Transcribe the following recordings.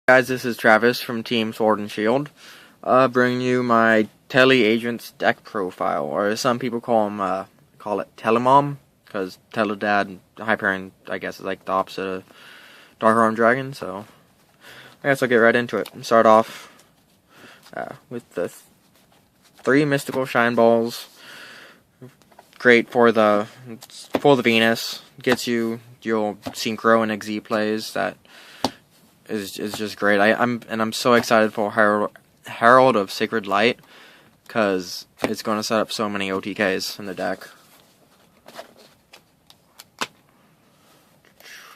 Guys, this is Travis from Team Sword and Shield, bringing you my Tele-Agents deck profile, or as some people call it Tele-MOM, because Tele-Dad and Hyperion, I guess, is like the opposite of Dark Arm Dragon. So I guess I'll get right into it and start off with the 3 mystical shine balls. Great for the Venus, gets you your synchro and XZ plays. That is just great. I'm so excited for Herald of Sacred Light, because it's going to set up so many OTKs in the deck.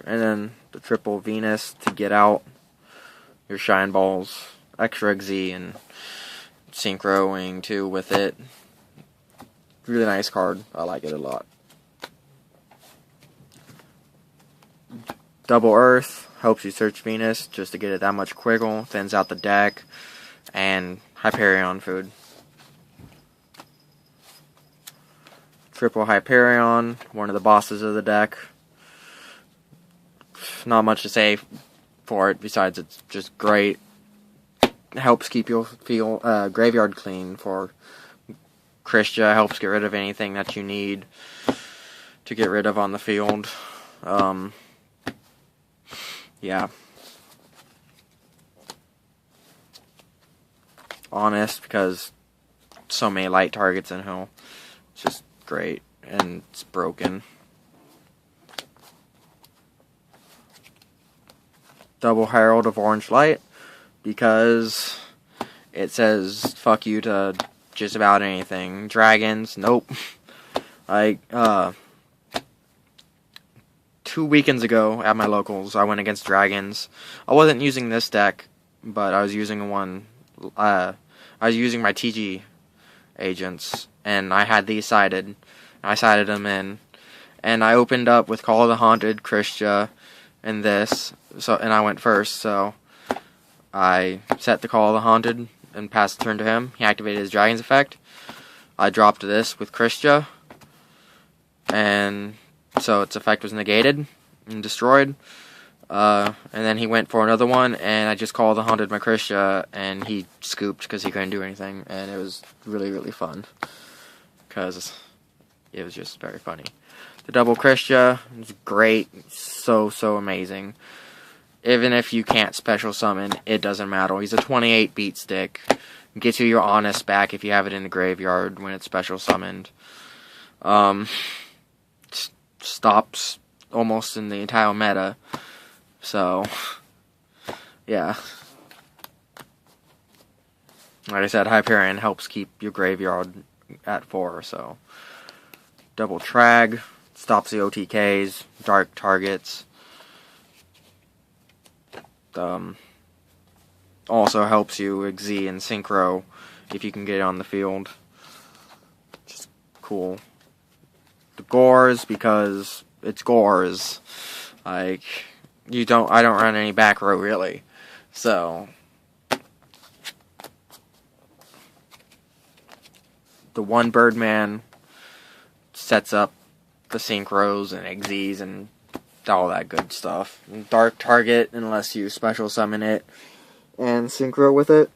And then the triple Venus to get out your shine balls, extra XZ and synchroing too with it. Really nice card. I like it a lot. Double Earth helps you search Venus just to get it that much quicker, thins out the deck, and Hyperion food. Triple Hyperion, one of the bosses of the deck. Not much to say for it besides it's just great. Helps keep your graveyard clean for Christia, helps get rid of anything that you need to get rid of on the field. Yeah. Honest, because so many light targets in hell. It's just great, and it's broken. Double Herald of Orange Light, because it says fuck you to just about anything. Dragons, nope. Like, 2 weekends ago at my locals, I went against dragons. I wasn't using this deck, but I was using one. I was using my TG agents, and I had these sided. I sided them in, and I opened up with Call of the Haunted, Christia, and this. And I went first, so I set the Call of the Haunted and passed the turn to him. He activated his Dragon's effect. I dropped this with Christia, and so its effect was negated and destroyed. And then he went for another one, and I just Called the Haunted my Christia, and he scooped because he couldn't do anything, and it was really, really fun, because it was just very funny. The double Christia is great, so amazing. Even if you can't special summon, it doesn't matter. He's a 28 beat stick. Gets you your Honest back if you have it in the graveyard when it's special summoned. Stops almost in the entire meta. So, yeah. Like I said, Hyperion helps keep your graveyard at 4, so. Double Trag, stops the OTKs, dark targets. Also helps you XZ and Synchro if you can get it on the field. Just cool. The Gores, because it's Gores. Like, I don't run any back row really. So the one Birdman sets up the Synchros and XZs and all that good stuff. Dark target unless you special summon it and synchro with it,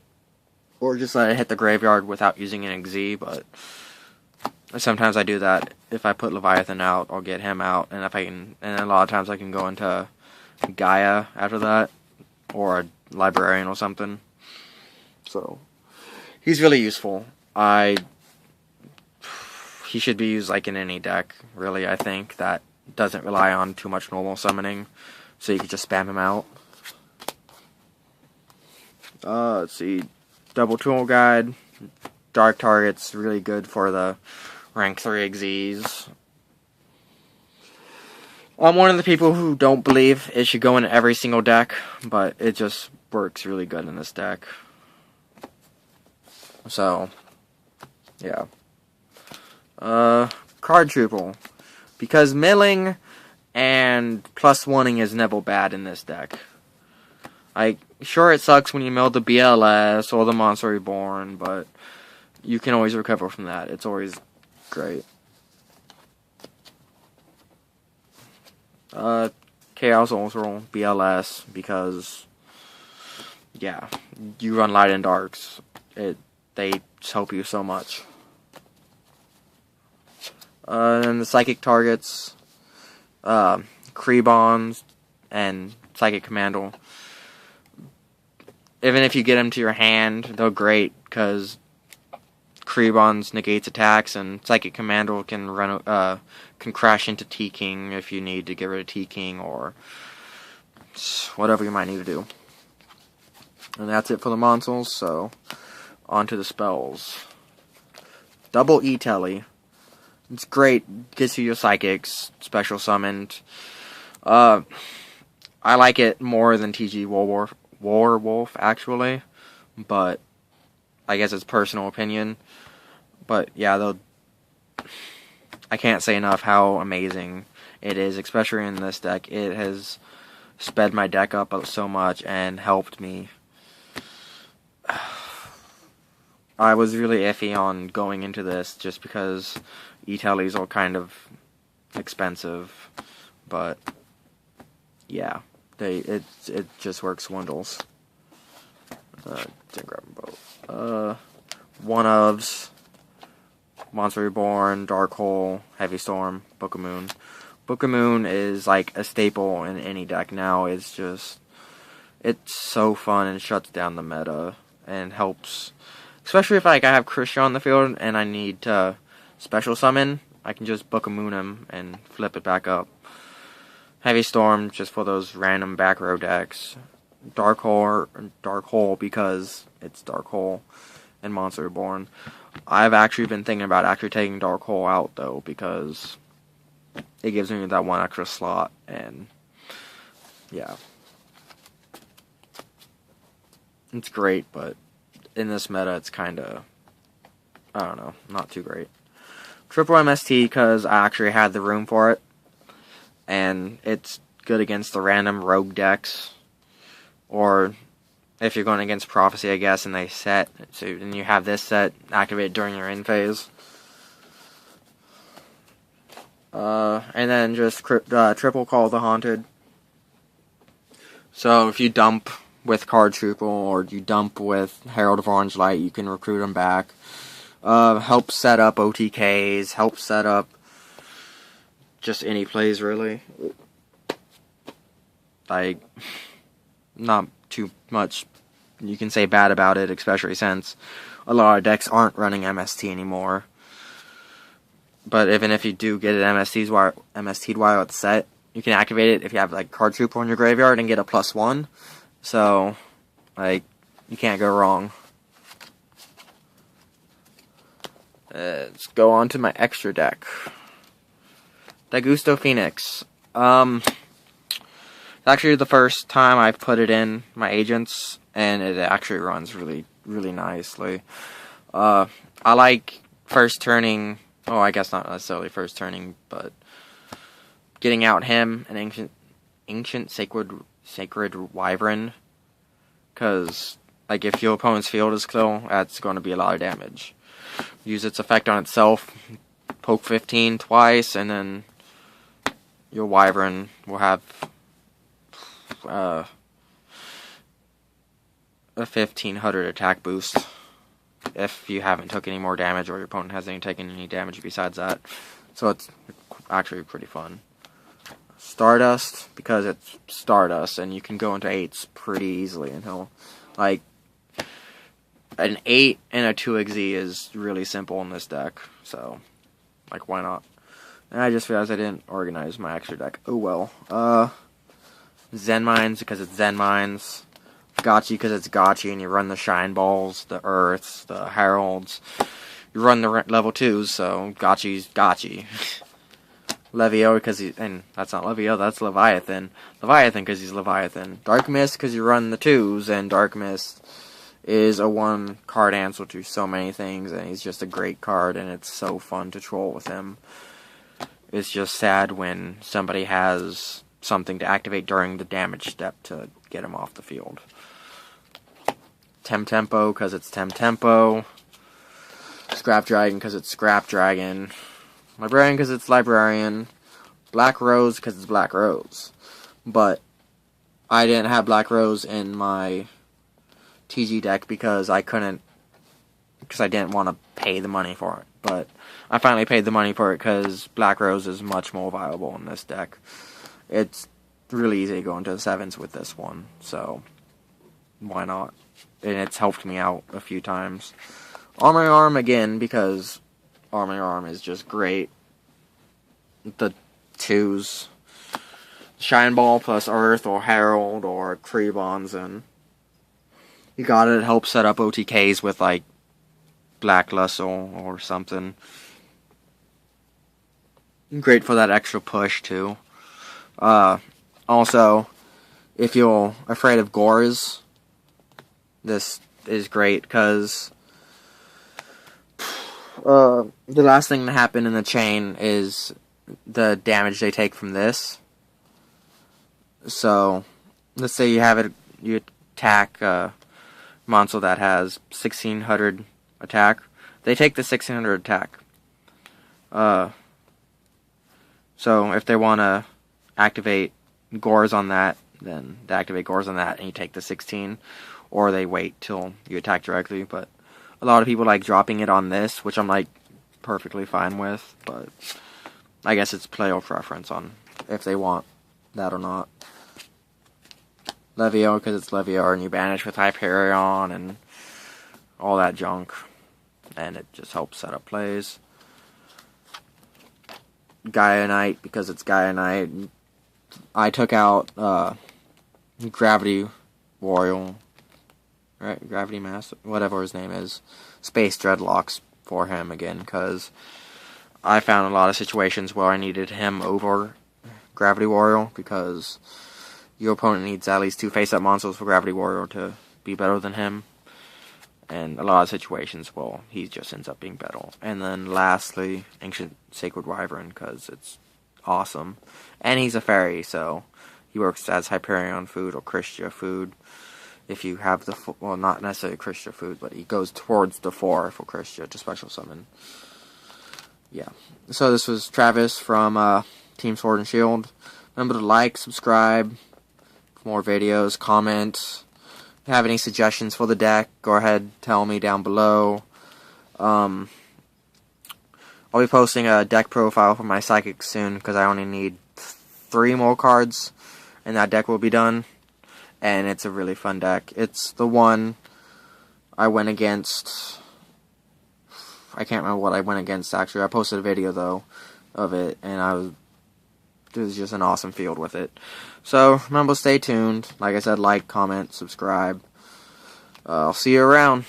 or just let it hit the graveyard without using an XZ. But sometimes I do that. If I put Leviathan out, I'll get him out, and a lot of times I can go into Gaia after that, or a Librarian or something. So he's really useful. He should be used like in any deck, really. I think that doesn't rely on too much normal summoning, so you can just spam him out. Let's see, double tool guide, dark targets, really good for the rank 3 XZs. I'm one of the people who don't believe it should go in every single deck, but it just works really good in this deck. So, yeah. Card Triple, because milling and +1ing is never bad in this deck. Like, sure, it sucks when you mill the BLS or the Monster Reborn, but you can always recover from that. It's always great. Chaos Ultra BLS, because yeah, you run light and darks. They help you so much. And the psychic targets, Krebons, and Psychic Commando. Even if you get them to your hand, they're great, because Krebons negates attacks, and Psychic Commando can can crash into T-King if you need to get rid of T-King, or whatever you might need to do. And that's it for the Monsols, so on to the spells. Double E-Tele. It's great, gets you your Psychics, special summoned. I like it more than TG Warwolf, actually, but I guess it's personal opinion. But yeah, I can't say enough how amazing it is, especially in this deck. It has sped my deck up so much and helped me. I was really iffy on going into this just because E-Teles are kind of expensive, but yeah, it just works wonders. Didn't grab them both. One-ofs, Monster Reborn, Dark Hole, Heavy Storm, Book of Moon. Book of Moon is like a staple in any deck now. It's so fun and shuts down the meta and helps. Especially if like I have Christian on the field and I need to special summon, I can just Book of Moon him and flip it back up. Heavy Storm just for those random back row decks. Dark Hole because it's Dark Hole and Monster Reborn. I've actually been thinking about actually taking Dark Hole out though, because it gives me that one extra slot, and yeah, it's great, but in this meta, it's kind of, I don't know, not too great. Triple MST, because I actually had the room for it, and it's good against the random rogue decks, or if you're going against Prophecy, I guess, and they set, so then you have this set activated during your end phase. And then just triple Call the Haunted. So if you dump with Card Triple, or you dump with Herald of Orange Light, you can recruit them back. Help set up OTKs, help set up just any plays, really. Like, not too much you can say bad about it, especially since a lot of decks aren't running MST anymore. But even if you do get an MST'd while it's set, you can activate it if you have like Card Trooper in your graveyard and get a +1. So, like, you can't go wrong. Let's go on to my extra deck. Dagusto Phoenix. It's actually the first time I've put it in my agents, and it actually runs really, really nicely. I like first turning, oh, I guess not necessarily first turning, but getting out him, an ancient sacred wyvern, because like if your opponent's field is clear, that's going to be a lot of damage. Use its effect on itself, poke 15 twice, and then your wyvern will have a 1500 attack boost if you haven't took any more damage, or your opponent hasn't taken any damage besides that. So it's actually pretty fun. Stardust, because it's Stardust, and you can go into 8s pretty easily, and he'll, like, an 8 and a 2xz is really simple in this deck, so, like, why not? And I just realized I didn't organize my extra deck. Oh well. Zen Mines, because it's Zen Mines. Gotchi, because it's Gotchi, and you run the Shine Balls, the Earths, the Heralds. You run the level 2s, so Gotchi's Gotchi. Levio, because and that's not Levio, that's Leviathan. Leviathan, because he's Leviathan. Dark Mist, because you run the 2s, and Dark Mist is a 1-card answer to so many things, and he's just a great card, and it's so fun to troll with him. It's just sad when somebody has something to activate during the damage step to get him off the field. Tempo, because it's Tempo. Scrap Dragon, because it's Scrap Dragon. Librarian, because it's Librarian. Black Rose, because it's Black Rose. But I didn't have Black Rose in my TG deck because I didn't want to pay the money for it. But I finally paid the money for it because Black Rose is much more viable in this deck. It's really easy to go into the 7s with this one, so why not? And it's helped me out a few times. Armory Arm again, because Armory Arm is just great. The 2s, Shine Ball plus Earth or Herald or Krebons, and you got it. It helps set up OTKs with like Black Lussel or something. Great for that extra push too. Also, if you're afraid of Gores, this is great because the last thing to happen in the chain is the damage they take from this. So, let's say you attack a monster that has 1600 attack. They take the 1600 attack. So if they want to activate Gores on that, then they activate Gores on that and you take the 16. Or they wait till you attack directly. But a lot of people like dropping it on this, which I'm like perfectly fine with. But I guess it's player preference on if they want that or not. Levio, because it's Levio, and you banish with Hyperion and all that junk. And it just helps set up plays. Gaia Knight, because it's Gaia Knight. I took out Gravity Warrior, right? Gravity Master, whatever his name is. Space Dreadlocks for him again, because I found a lot of situations where I needed him over Gravity Warrior, because your opponent needs at least 2 face-up monsters for Gravity Warrior to be better than him. And a lot of situations, well, he just ends up being better. And then lastly, Ancient Sacred Wyvern, because it's awesome. And he's a fairy, so he works as Hyperion food or Christia food. If you have the, well, not necessarily Christia food, but he goes towards the 4 for Christia to special summon. Yeah. So this was Travis from Team Sword and Shield. Remember to like, subscribe for more videos, comment. If you have any suggestions for the deck, go ahead, tell me down below. I'll be posting a deck profile for my Psychic soon, because I only need 3 more cards, and that deck will be done. And it's a really fun deck. It's the one I went against. I can't remember what I went against, actually. I posted a video, though, of it, and it was just an awesome field with it. So, remember, stay tuned. Like I said, like, comment, subscribe. I'll see you around.